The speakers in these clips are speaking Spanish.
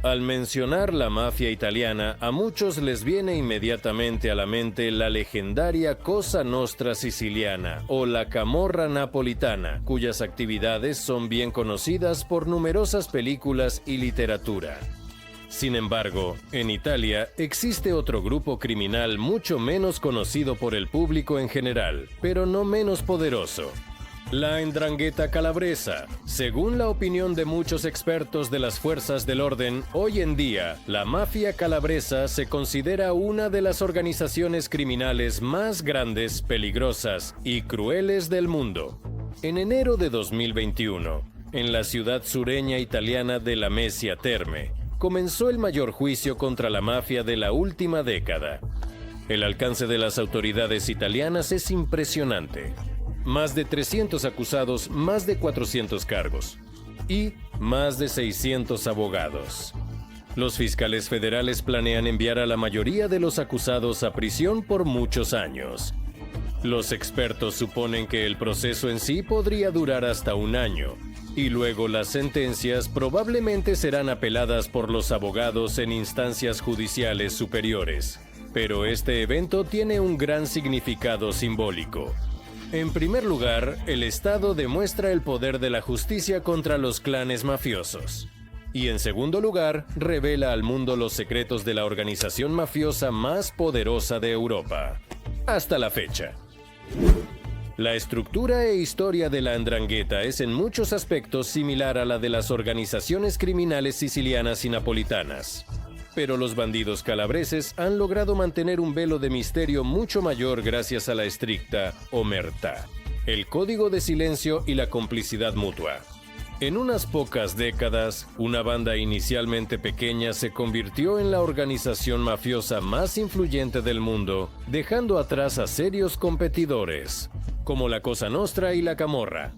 Al mencionar la mafia italiana, a muchos les viene inmediatamente a la mente la legendaria Cosa Nostra siciliana o la Camorra napolitana, cuyas actividades son bien conocidas por numerosas películas y literatura. Sin embargo, en Italia existe otro grupo criminal mucho menos conocido por el público en general, pero no menos poderoso. La 'Ndrangheta calabresa. Según la opinión de muchos expertos de las fuerzas del orden, hoy en día, la mafia calabresa se considera una de las organizaciones criminales más grandes, peligrosas y crueles del mundo. En enero de 2021, en la ciudad sureña italiana de Lamezia Terme, comenzó el mayor juicio contra la mafia de la última década. El alcance de las autoridades italianas es impresionante. Más de 300 acusados, más de 400 cargos y más de 600 abogados. Los fiscales federales planean enviar a la mayoría de los acusados a prisión por muchos años. Los expertos suponen que el proceso en sí podría durar hasta un año, y luego las sentencias probablemente serán apeladas por los abogados en instancias judiciales superiores. Pero este evento tiene un gran significado simbólico. En primer lugar, el Estado demuestra el poder de la justicia contra los clanes mafiosos. Y en segundo lugar, revela al mundo los secretos de la organización mafiosa más poderosa de Europa. Hasta la fecha. La estructura e historia de la 'Ndrangheta es en muchos aspectos similar a la de las organizaciones criminales sicilianas y napolitanas. Pero los bandidos calabreses han logrado mantener un velo de misterio mucho mayor gracias a la estricta omertà, el código de silencio y la complicidad mutua. En unas pocas décadas, una banda inicialmente pequeña se convirtió en la organización mafiosa más influyente del mundo, dejando atrás a serios competidores, como la Cosa Nostra y la Camorra.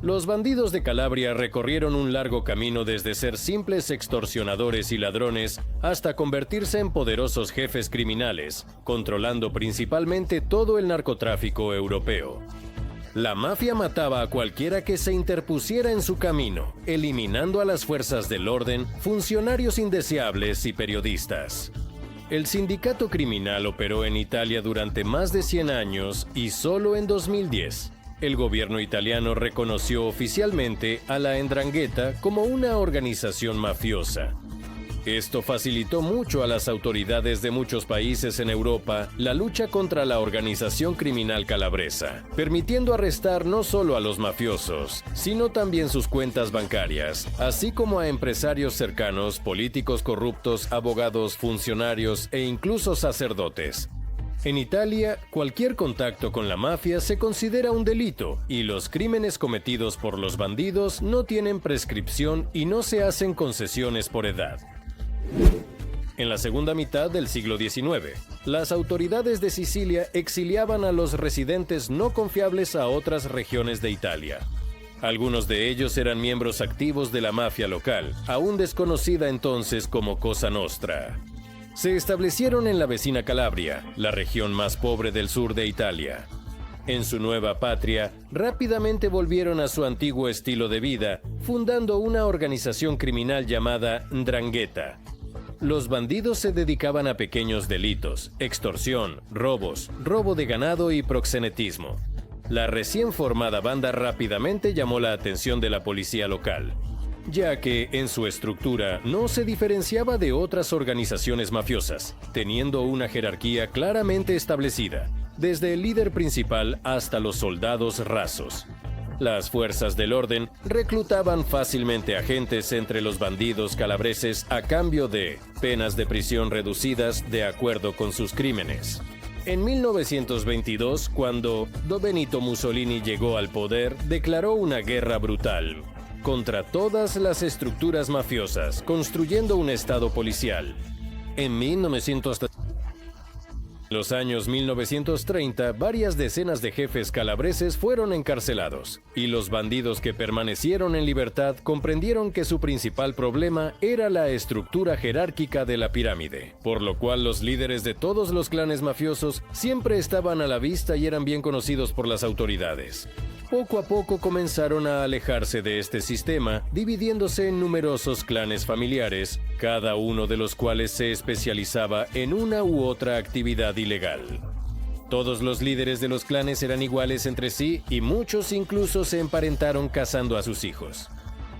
Los bandidos de Calabria recorrieron un largo camino desde ser simples extorsionadores y ladrones hasta convertirse en poderosos jefes criminales, controlando principalmente todo el narcotráfico europeo. La mafia mataba a cualquiera que se interpusiera en su camino, eliminando a las fuerzas del orden, funcionarios indeseables y periodistas. El sindicato criminal operó en Italia durante más de 100 años y solo en 2010. El gobierno italiano reconoció oficialmente a la 'Ndrangheta como una organización mafiosa. Esto facilitó mucho a las autoridades de muchos países en Europa la lucha contra la organización criminal calabresa, permitiendo arrestar no solo a los mafiosos, sino también sus cuentas bancarias, así como a empresarios cercanos, políticos corruptos, abogados, funcionarios e incluso sacerdotes. En Italia, cualquier contacto con la mafia se considera un delito y los crímenes cometidos por los bandidos no tienen prescripción y no se hacen concesiones por edad. En la segunda mitad del siglo XIX, las autoridades de Sicilia exiliaban a los residentes no confiables a otras regiones de Italia. Algunos de ellos eran miembros activos de la mafia local, aún desconocida entonces como Cosa Nostra. Se establecieron en la vecina Calabria, la región más pobre del sur de Italia. En su nueva patria, rápidamente volvieron a su antiguo estilo de vida, fundando una organización criminal llamada 'Ndrangheta. Los bandidos se dedicaban a pequeños delitos, extorsión, robos, robo de ganado y proxenetismo. La recién formada banda rápidamente llamó la atención de la policía local, ya que en su estructura no se diferenciaba de otras organizaciones mafiosas, teniendo una jerarquía claramente establecida, desde el líder principal hasta los soldados rasos. Las fuerzas del orden reclutaban fácilmente agentes entre los bandidos calabreses a cambio de penas de prisión reducidas de acuerdo con sus crímenes. En 1922, cuando Benito Mussolini llegó al poder, declaró una guerra brutal contra todas las estructuras mafiosas, construyendo un estado policial. En los años 1930, varias decenas de jefes calabreses fueron encarcelados, y los bandidos que permanecieron en libertad comprendieron que su principal problema era la estructura jerárquica de la pirámide, por lo cual los líderes de todos los clanes mafiosos siempre estaban a la vista y eran bien conocidos por las autoridades. Poco a poco comenzaron a alejarse de este sistema, dividiéndose en numerosos clanes familiares, cada uno de los cuales se especializaba en una u otra actividad ilegal. Todos los líderes de los clanes eran iguales entre sí y muchos incluso se emparentaron cazando a sus hijos.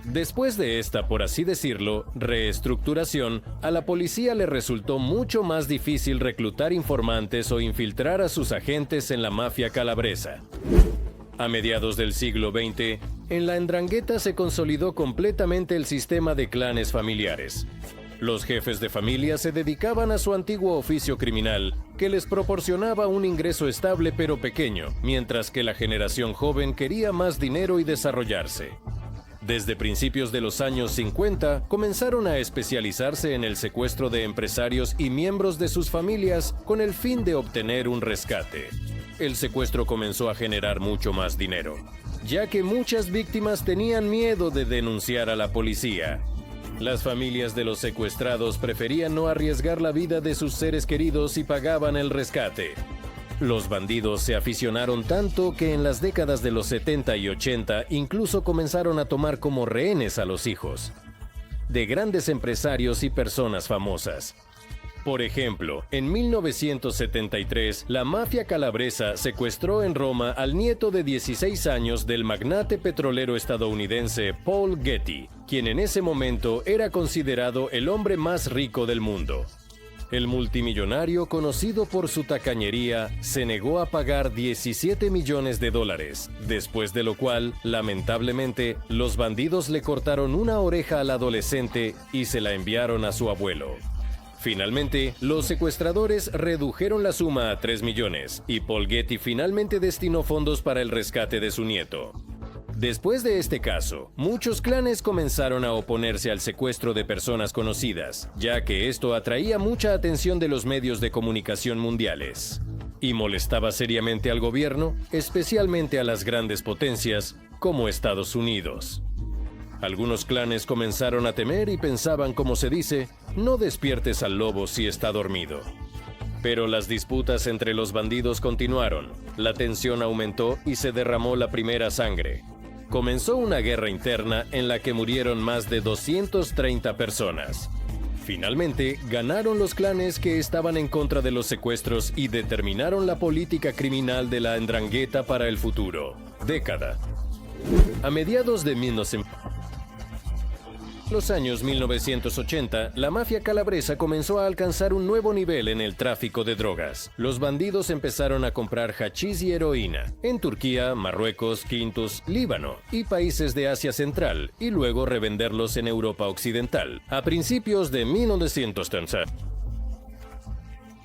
Después de esta, por así decirlo, reestructuración, a la policía le resultó mucho más difícil reclutar informantes o infiltrar a sus agentes en la mafia calabresa. A mediados del siglo XX, en la 'Ndrangheta se consolidó completamente el sistema de clanes familiares. Los jefes de familia se dedicaban a su antiguo oficio criminal, que les proporcionaba un ingreso estable pero pequeño, mientras que la generación joven quería más dinero y desarrollarse. Desde principios de los años 50, comenzaron a especializarse en el secuestro de empresarios y miembros de sus familias con el fin de obtener un rescate. El secuestro comenzó a generar mucho más dinero, ya que muchas víctimas tenían miedo de denunciar a la policía. Las familias de los secuestrados preferían no arriesgar la vida de sus seres queridos y pagaban el rescate. Los bandidos se aficionaron tanto que en las décadas de los 70 y 80 incluso comenzaron a tomar como rehenes a los hijos de grandes empresarios y personas famosas. Por ejemplo, en 1973, la mafia calabresa secuestró en Roma al nieto de 16 años del magnate petrolero estadounidense Paul Getty, quien en ese momento era considerado el hombre más rico del mundo. El multimillonario, conocido por su tacañería, se negó a pagar $17 millones, después de lo cual, lamentablemente, los bandidos le cortaron una oreja al adolescente y se la enviaron a su abuelo. Finalmente, los secuestradores redujeron la suma a 3 millones y Paul Getty finalmente destinó fondos para el rescate de su nieto. Después de este caso, muchos clanes comenzaron a oponerse al secuestro de personas conocidas, ya que esto atraía mucha atención de los medios de comunicación mundiales y molestaba seriamente al gobierno, especialmente a las grandes potencias como Estados Unidos. Algunos clanes comenzaron a temer y pensaban, como se dice, no despiertes al lobo si está dormido. Pero las disputas entre los bandidos continuaron, la tensión aumentó y se derramó la primera sangre. Comenzó una guerra interna en la que murieron más de 230 personas. Finalmente, ganaron los clanes que estaban en contra de los secuestros y determinaron la política criminal de la 'Ndrangheta para el futuro. Década. A mediados de los años 1980, la mafia calabresa comenzó a alcanzar un nuevo nivel en el tráfico de drogas. Los bandidos empezaron a comprar hachís y heroína en Turquía, Marruecos, Quintus, Líbano y países de Asia Central, y luego revenderlos en Europa Occidental. A principios de 1930.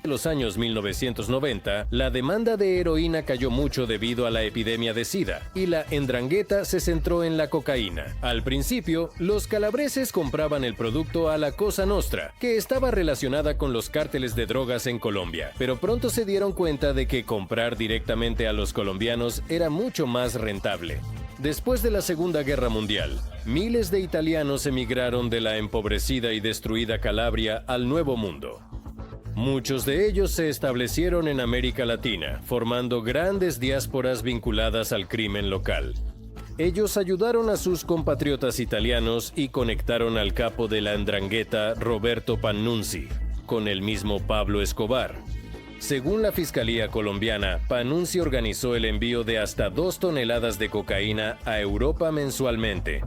En los años 1990, la demanda de heroína cayó mucho debido a la epidemia de SIDA, y la 'Ndrangheta se centró en la cocaína. Al principio, los calabreses compraban el producto a la Cosa Nostra, que estaba relacionada con los cárteles de drogas en Colombia, pero pronto se dieron cuenta de que comprar directamente a los colombianos era mucho más rentable. Después de la Segunda Guerra Mundial, miles de italianos emigraron de la empobrecida y destruida Calabria al Nuevo Mundo. Muchos de ellos se establecieron en América Latina, formando grandes diásporas vinculadas al crimen local. Ellos ayudaron a sus compatriotas italianos y conectaron al capo de la 'Ndrangheta, Roberto Pannunzi, con el mismo Pablo Escobar. Según la Fiscalía colombiana, Pannunzi organizó el envío de hasta 2 toneladas de cocaína a Europa mensualmente.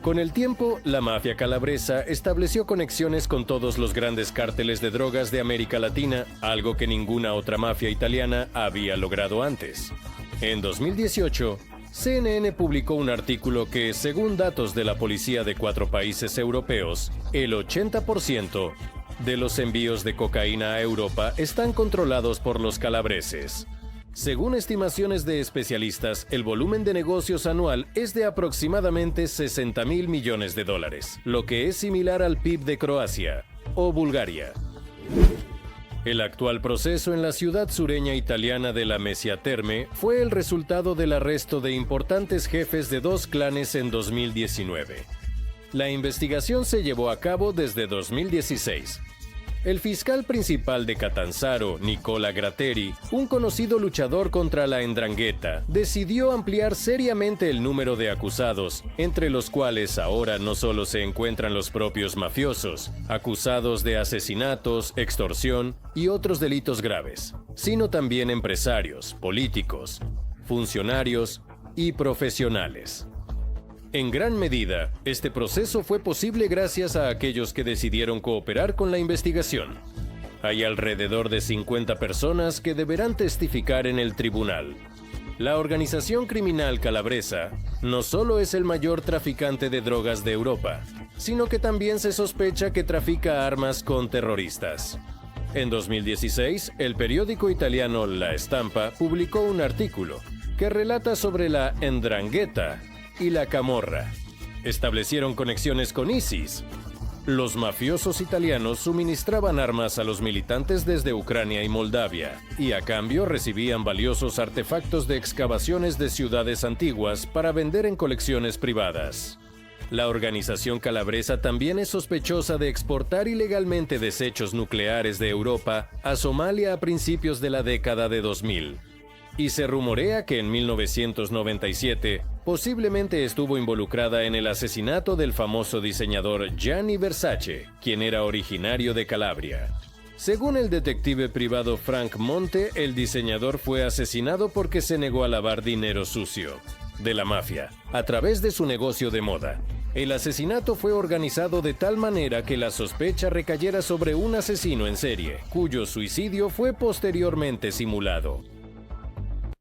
Con el tiempo, la mafia calabresa estableció conexiones con todos los grandes cárteles de drogas de América Latina, algo que ninguna otra mafia italiana había logrado antes. En 2018, CNN publicó un artículo que, según datos de la policía de 4 países europeos, el 80% de los envíos de cocaína a Europa están controlados por los calabreses. Según estimaciones de especialistas, el volumen de negocios anual es de aproximadamente $60.000 millones, lo que es similar al PIB de Croacia o Bulgaria. El actual proceso en la ciudad sureña italiana de la Messia Terme fue el resultado del arresto de importantes jefes de 2 clanes en 2019. La investigación se llevó a cabo desde 2016. El fiscal principal de Catanzaro, Nicola Gratteri, un conocido luchador contra la 'ndrangheta, decidió ampliar seriamente el número de acusados, entre los cuales ahora no solo se encuentran los propios mafiosos, acusados de asesinatos, extorsión y otros delitos graves, sino también empresarios, políticos, funcionarios y profesionales. En gran medida, este proceso fue posible gracias a aquellos que decidieron cooperar con la investigación. Hay alrededor de 50 personas que deberán testificar en el tribunal. La organización criminal calabresa no solo es el mayor traficante de drogas de Europa, sino que también se sospecha que trafica armas con terroristas. En 2016, el periódico italiano La Stampa publicó un artículo que relata sobre la 'ndrangheta y la camorra. Establecieron conexiones con ISIS. Los mafiosos italianos suministraban armas a los militantes desde Ucrania y Moldavia, y a cambio recibían valiosos artefactos de excavaciones de ciudades antiguas para vender en colecciones privadas. La organización calabresa también es sospechosa de exportar ilegalmente desechos nucleares de Europa a Somalia a principios de la década de 2000. Y se rumorea que en 1997 posiblemente estuvo involucrada en el asesinato del famoso diseñador Gianni Versace, quien era originario de Calabria. Según el detective privado Frank Monte, el diseñador fue asesinado porque se negó a lavar dinero sucio de la mafia a través de su negocio de moda. El asesinato fue organizado de tal manera que la sospecha recayera sobre un asesino en serie, cuyo suicidio fue posteriormente simulado.